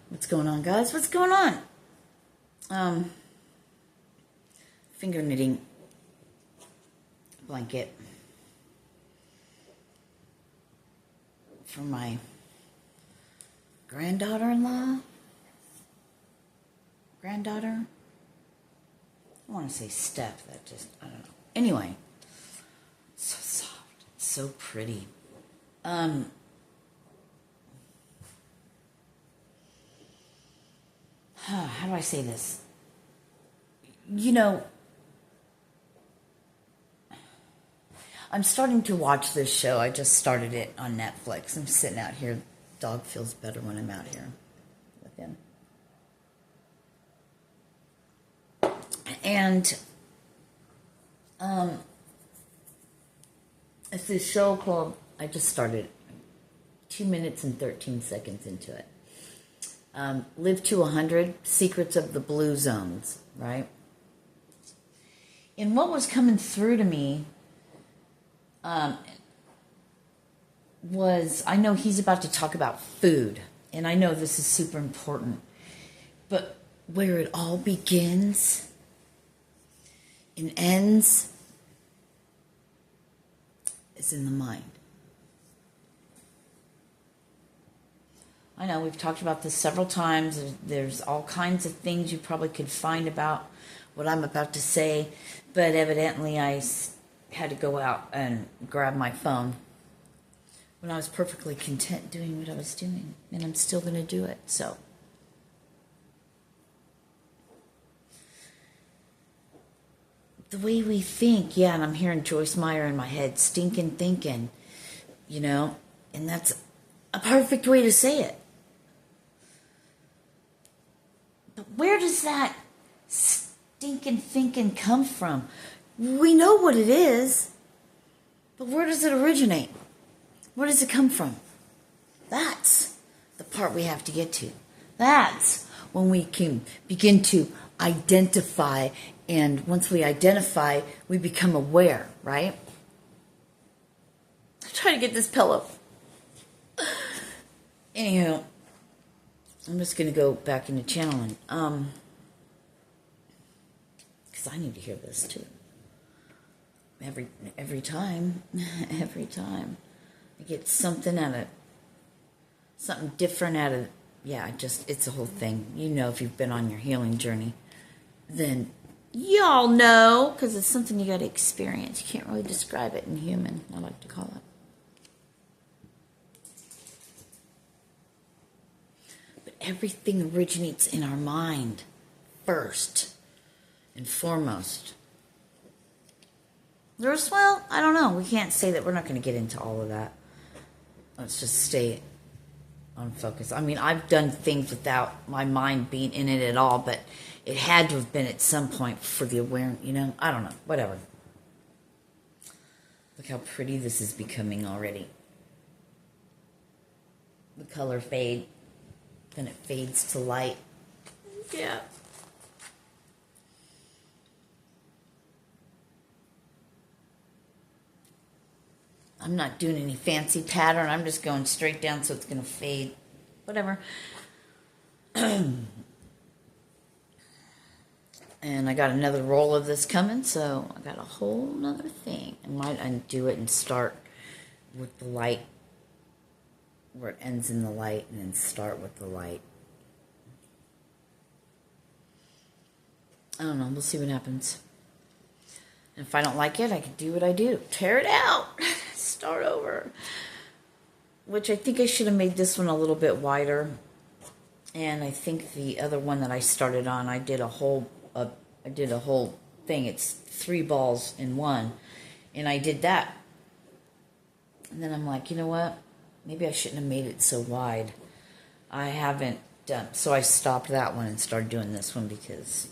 What's going on, guys? What's going on? Finger knitting blanket for my granddaughter. I want to say Steph. I don't know. Anyway, so soft, so pretty. How do I say this? You know, I'm starting to watch this show. I just started it on Netflix. I'm sitting out here. Dog feels better when I'm out here with him. And it's this show called, I just started 2 minutes and 13 seconds into it. Live to 100, Secrets of the Blue Zones, right? And what was coming through to me was, I know he's about to talk about food, and I know this is super important, but where it all begins and ends is in the mind. I know we've talked about this several times. There's all kinds of things you probably could find about what I'm about to say, but evidently I had to go out and grab my phone when I was perfectly content doing what I was doing, and I'm still going to do it. So the way we think, yeah, and I'm hearing Joyce Meyer in my head, stinking thinking, you know, and that's a perfect way to say it. But where does that stinking thinking come from? We know what it is, but where does it originate? Where does it come from? That's the part we have to get to. That's when we can begin to identify, and once we identify, we become aware, right? I'm trying to get this pillow. Anywho, I'm just going to go back into channeling, because I need to hear this too. Every time, every time I get something out of, something different out of, yeah, it's a whole thing. You know, if you've been on your healing journey, then y'all know, because it's something you got to experience. You can't really describe it in human, I like to call it. Everything originates in our mind first and foremost. Well, I don't know. We can't say that. We're not going to get into all of that. Let's just stay on focus. I mean, I've done things without my mind being in it at all, but it had to have been at some point for the awareness, you know? I don't know. Whatever. Look how pretty this is becoming already. The color fade. Then it fades to light. Yeah. I'm not doing any fancy pattern. I'm just going straight down so it's going to fade. Whatever. And I got another roll of this coming, so I got a whole nother thing. I might undo it and start with the light, where it ends in the light, and then start with the light. I don't know. We'll see what happens. And if I don't like it, I can do what I do. Tear it out. Start over. Which I think I should have made this one a little bit wider. And I think the other one that I started on, I did a whole thing. It's 3 balls in one. And I did that. And then I'm like, you know what? Maybe I shouldn't have made it so wide. I haven't done. So I stopped that one and started doing this one because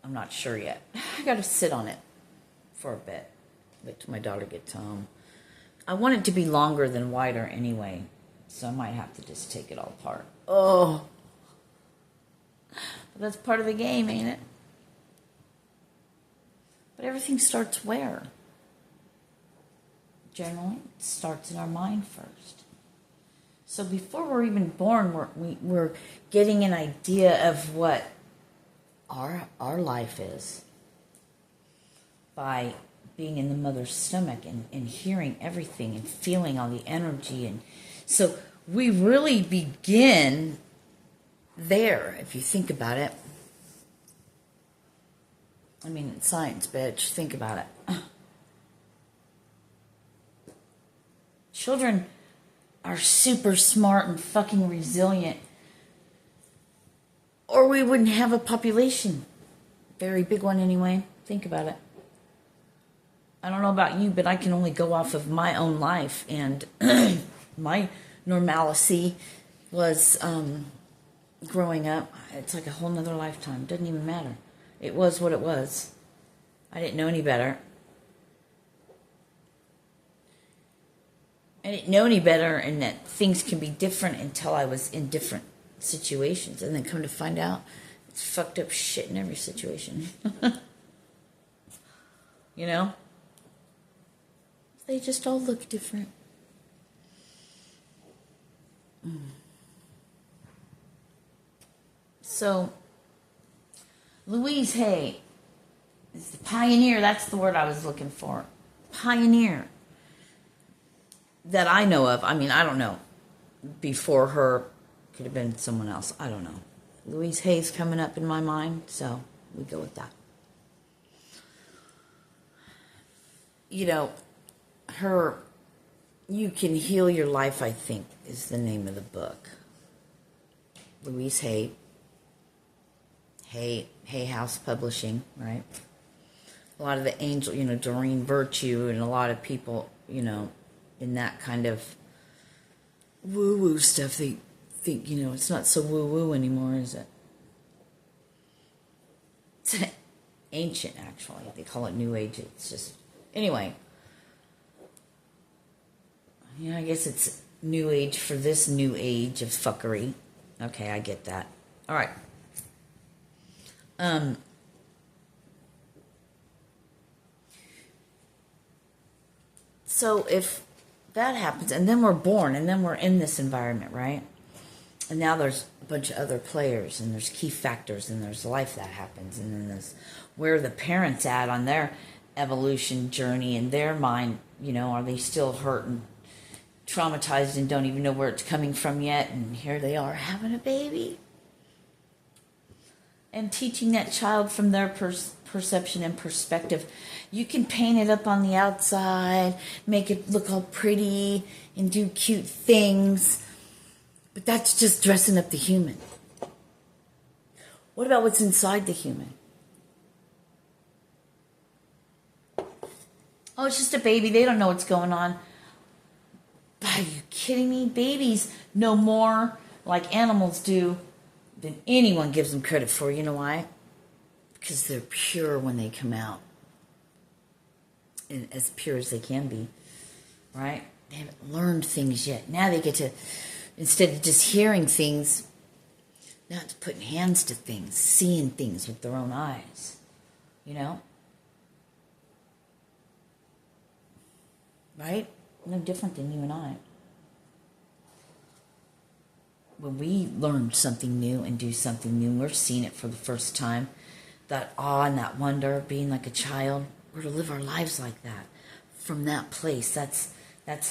I'm not sure yet. I got to sit on it for a bit. Wait till my daughter gets home. I want it to be longer than wider anyway, so I might have to just take it all apart. Oh, but that's part of the game, ain't it? But everything starts where? Generally, it starts in our mind first. So before we're even born, we're getting an idea of what our life is by being in the mother's stomach and hearing everything and feeling all the energy. And so we really begin there, if you think about it. I mean, it's science, bitch. Think about it. Children are super smart and fucking resilient, or we wouldn't have a population. Very big one anyway. Think about it. I don't know about you, but I can only go off of my own life, and my normalcy was growing up. It's like a whole nother lifetime. Doesn't even matter. It was what it was. I didn't know any better. I didn't know any better, and that things can be different until I was in different situations, and then come to find out it's fucked up shit in every situation. You know? They just all look different. So, Louise Hay is the pioneer. That's the word I was looking for. Pioneer. That I know of. I mean, I don't know. Before her, could have been someone else. I don't know. Louise Hay's coming up in my mind, so we go with that. You know, her You Can Heal Your Life, I think, is the name of the book. Louise Hay. Hay House Publishing, right? A lot of the angel, Doreen Virtue, and a lot of people, in that kind of woo-woo stuff, they think, it's not so woo-woo anymore, is it? It's ancient, actually. They call it New Age. It's just... Anyway. I guess it's New Age for this new age of fuckery. Okay, I get that. All right. So if that happens, and then we're born, and then we're in this environment, right? And now there's a bunch of other players, and there's key factors, and there's life that happens, and then there's where are the parents at on their evolution journey in their mind, are they still hurt and traumatized and don't even know where it's coming from yet, and here they are having a baby. And teaching that child from their perception and perspective. You can paint it up on the outside, make it look all pretty, and do cute things. But that's just dressing up the human. What about what's inside the human? Oh, it's just a baby. They don't know what's going on. Are you kidding me? Babies know more, like animals do, than anyone gives them credit for. You know why? Because they're pure when they come out. And as pure as they can be. Right? They haven't learned things yet. Now they get to, instead of just hearing things, now it's putting hands to things, seeing things with their own eyes. Right? No different than you and I. When we learn something new and do something new, we're seeing it for the first time. That awe and that wonder of being like a child. We're to live our lives like that. From that place. That's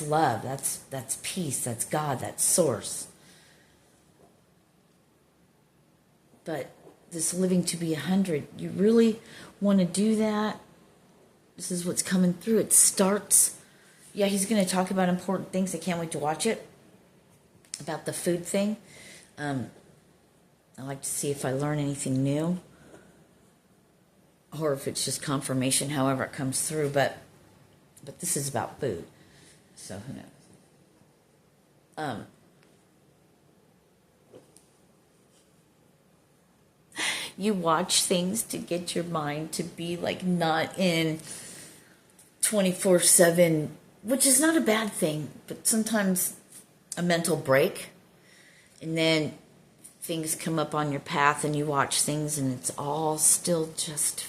love. That's peace. That's God. That's source. But this living to be 100, you really want to do that? This is what's coming through. It starts... Yeah, he's going to talk about important things. I can't wait to watch it. About the food thing. I like to see if I learn anything new. Or if it's just confirmation, however it comes through. But this is about food. So who knows? You watch things to get your mind to be like not in 24/7... Which is not a bad thing, but sometimes a mental break. And then things come up on your path and you watch things and it's all still just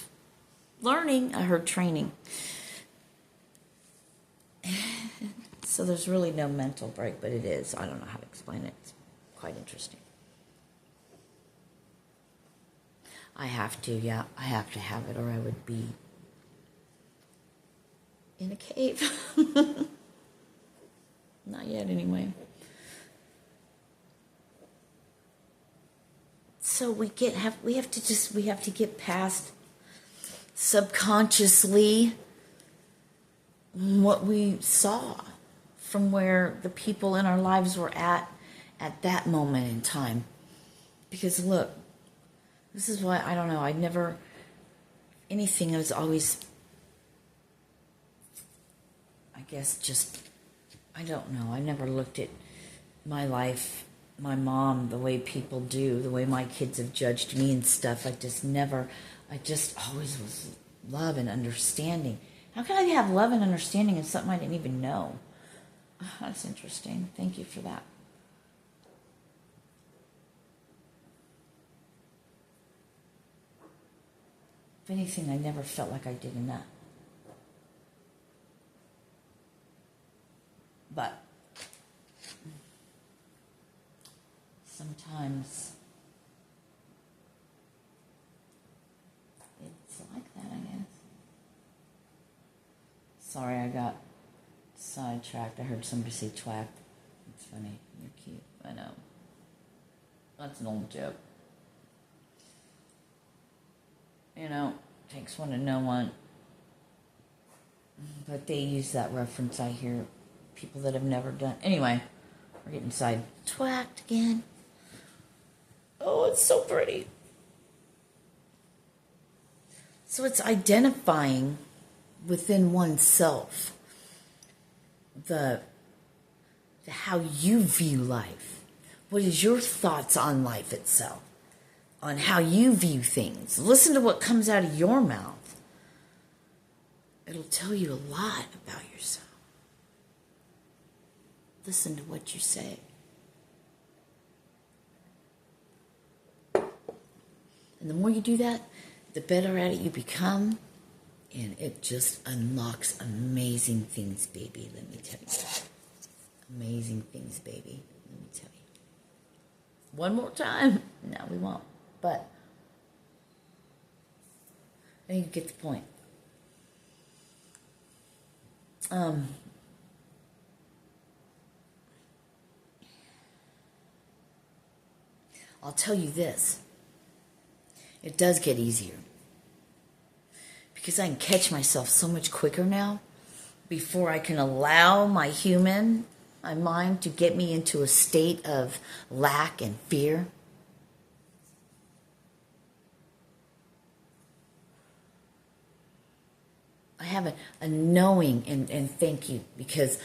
learning. I heard training. So there's really no mental break, but it is. I don't know how to explain it. It's quite interesting. I have to, yeah. I have to have it or I would be in a cave. Not yet, anyway. So we have to get past subconsciously what we saw from where the people in our lives were at that moment in time. Because look, this is why, I don't know, anything I was always, I guess just, I don't know, I never looked at my life, my mom, the way people do, the way my kids have judged me and stuff. I just always was love and understanding. How can I have love and understanding in something I didn't even know? Oh, that's interesting. Thank you for that. If anything, I never felt like I did enough. But sometimes it's like that, I guess. Sorry, I got sidetracked. I heard somebody say twacked. It's funny. You're cute. I know. That's an old joke. You know, takes one to know one. But they use that reference. I hear people that have never done. Anyway, we're getting sidetracked again. Oh, it's so pretty. So it's identifying within oneself the how you view life. What is your thoughts on life itself? On how you view things. Listen to what comes out of your mouth. It'll tell you a lot about yourself. Listen to what you say. And the more you do that, the better at it you become. And it just unlocks amazing things, baby. Let me tell you. Amazing things, baby. Let me tell you. One more time. No, we won't. But I think you get the point. I'll tell you this. It does get easier. Because I can catch myself so much quicker now before I can allow my mind to get me into a state of lack and fear. I have a knowing and thank you, because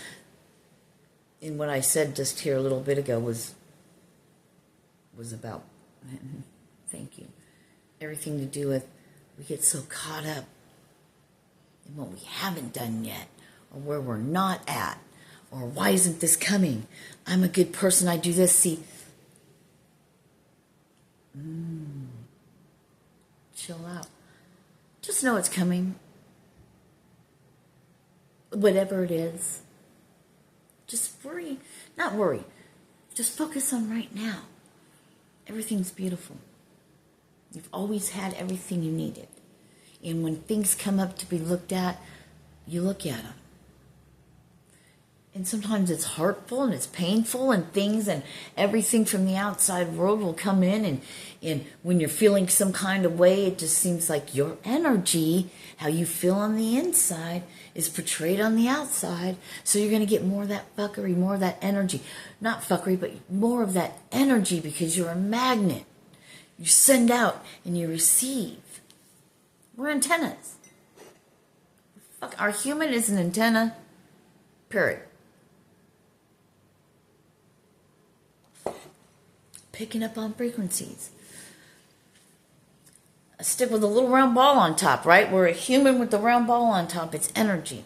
in what I said just here a little bit ago was about thank you. Everything to do with we get so caught up in what we haven't done yet, or where we're not at, or why isn't this coming? I'm a good person, I do this. See, chill out. Just know it's coming. Whatever it is. Just not worry. Just focus on right now. Everything's beautiful. You've always had everything you needed. And when things come up to be looked at, you look at them. And sometimes it's hurtful and it's painful and things and everything from the outside world will come in and when you're feeling some kind of way, it just seems like your energy, how you feel on the inside, is portrayed on the outside. So you're going to get more of that fuckery, more of that energy. Not fuckery, but more of that energy because you're a magnet. You send out and you receive. We're antennas. Our human is an antenna, period. Picking up on frequencies. A stick with a little round ball on top, right? We're a human with the round ball on top. It's energy.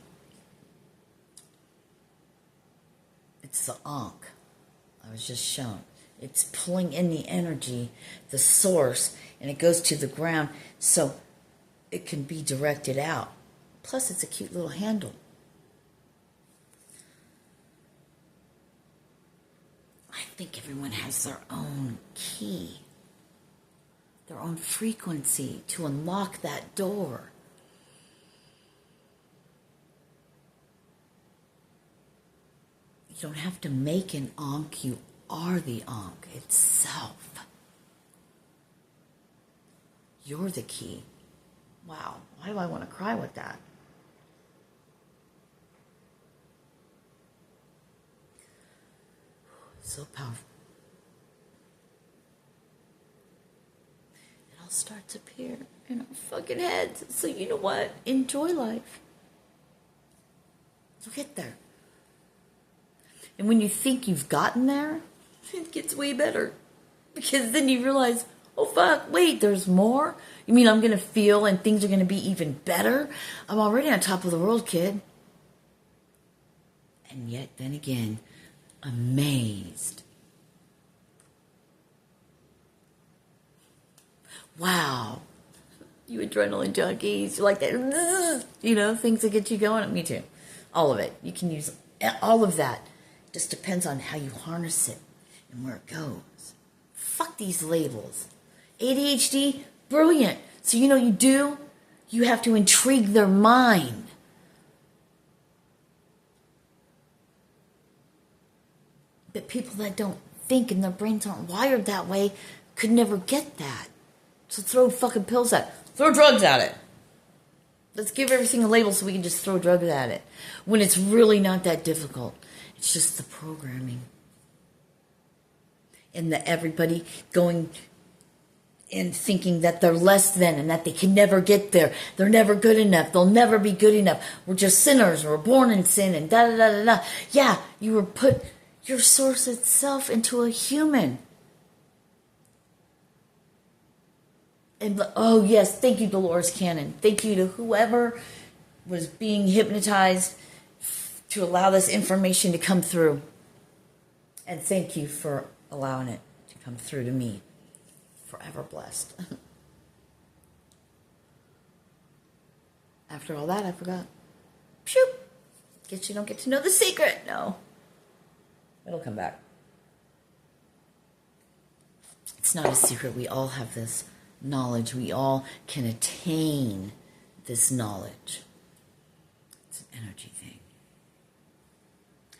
It's the ankh. I was just shown. It's pulling in the energy, the source, and it goes to the ground so it can be directed out. Plus, it's a cute little handle. think everyone has their own key, their own frequency to unlock that door. You don't have to make an Ankh, you are the Ankh itself. You're the key. Wow, why do I want to cry with that? So powerful. It all starts to appear in our fucking heads. So you know what? Enjoy life. You'll get there. And when you think you've gotten there, it gets way better. Because then you realize, oh fuck, wait, there's more? You mean I'm going to feel and things are going to be even better? I'm already on top of the world, kid. And yet, then again, amazed. Wow. You adrenaline junkies, you like that, you know, things that get you going. Me too. All of it. You can use all of that. Just depends on how you harness it and where it goes. Fuck these labels. ADHD, brilliant. So you know what you do? You have to intrigue their mind. But people that don't think and their brains aren't wired that way could never get that. So throw fucking pills at it. Throw drugs at it. Let's give everything a label so we can just throw drugs at it. When it's really not that difficult. It's just the programming. And the everybody going and thinking that they're less than and that they can never get there. They're never good enough. They'll never be good enough. We're just sinners. We're born in sin and da-da-da-da-da. Yeah, you were put your source itself into a human. And oh yes, thank you, Dolores Cannon. Thank you to whoever was being hypnotized to allow this information to come through. And thank you for allowing it to come through to me. Forever blessed. After all that, I forgot. Phew! Guess you don't get to know the secret. No. It'll come back. It's not a secret. We all have this knowledge. We all can attain this knowledge. It's an energy thing.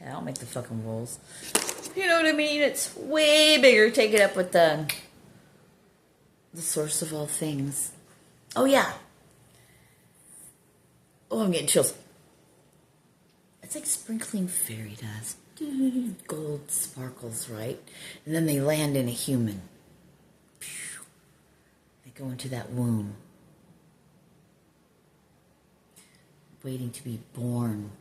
Yeah, I'll make the fucking rules. You know what I mean? It's way bigger. Take it up with the source of all things. Oh, yeah. Oh, I'm getting chills. It's like sprinkling fairy dust. Gold sparkles, right? And then they land in a human. They go into that womb. Waiting to be born.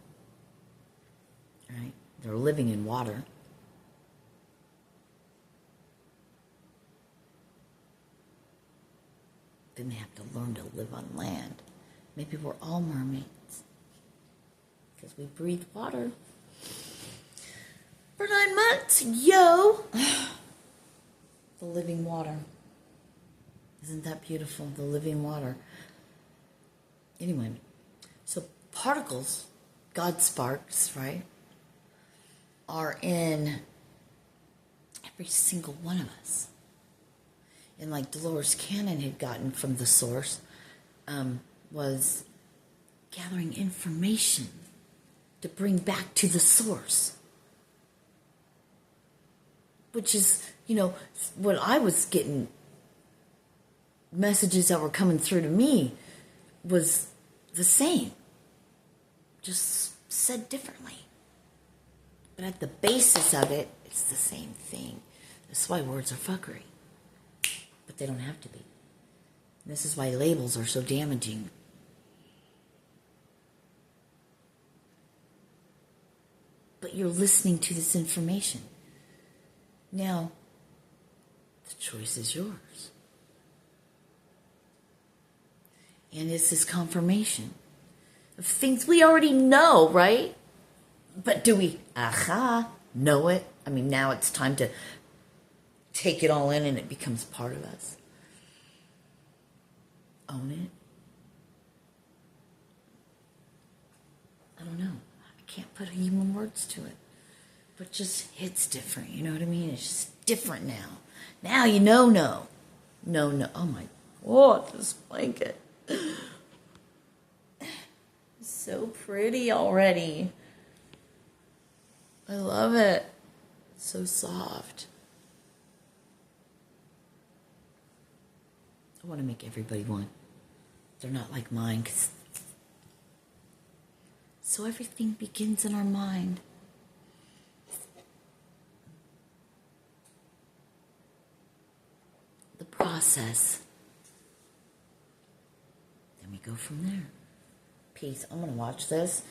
Right? They're living in water. Then they have to learn to live on land. Maybe we're all mermaids. Because we breathe water. For 9 months, yo! The living water. Isn't that beautiful? The living water. Anyway, so particles, God sparks, right, are in every single one of us. And like Dolores Cannon had gotten from the source, was gathering information to bring back to the source. Which is, you know, when I was getting messages that were coming through to me was the same. Just said differently. But at the basis of it, it's the same thing. That's why words are fuckery. But they don't have to be. This is why labels are so damaging. But you're listening to this information. Now, the choice is yours. And it's this confirmation of things we already know, right? But do we, know it? I mean, now it's time to take it all in and it becomes part of us. Own it. I don't know. I can't put human words to it. but just hits different. You know what I mean? It's just different now. Now you know, no. Oh my God, this blanket. It's so pretty already. I love it. It's so soft. I want to make everybody one. They're not like mine. So everything begins in our mind. The process. Then we go from there. Peace. I'm going to watch this,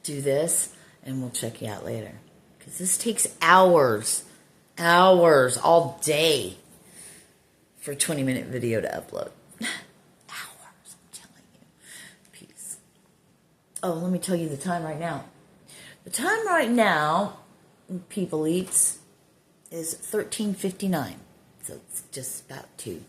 do this, and we'll check you out later. Because this takes hours. Hours all day for a 20-minute video to upload. Hours, I'm telling you. Peace. Oh, let me tell you the time right now. The time right now, people eats, is 13:59. So it's just about 2.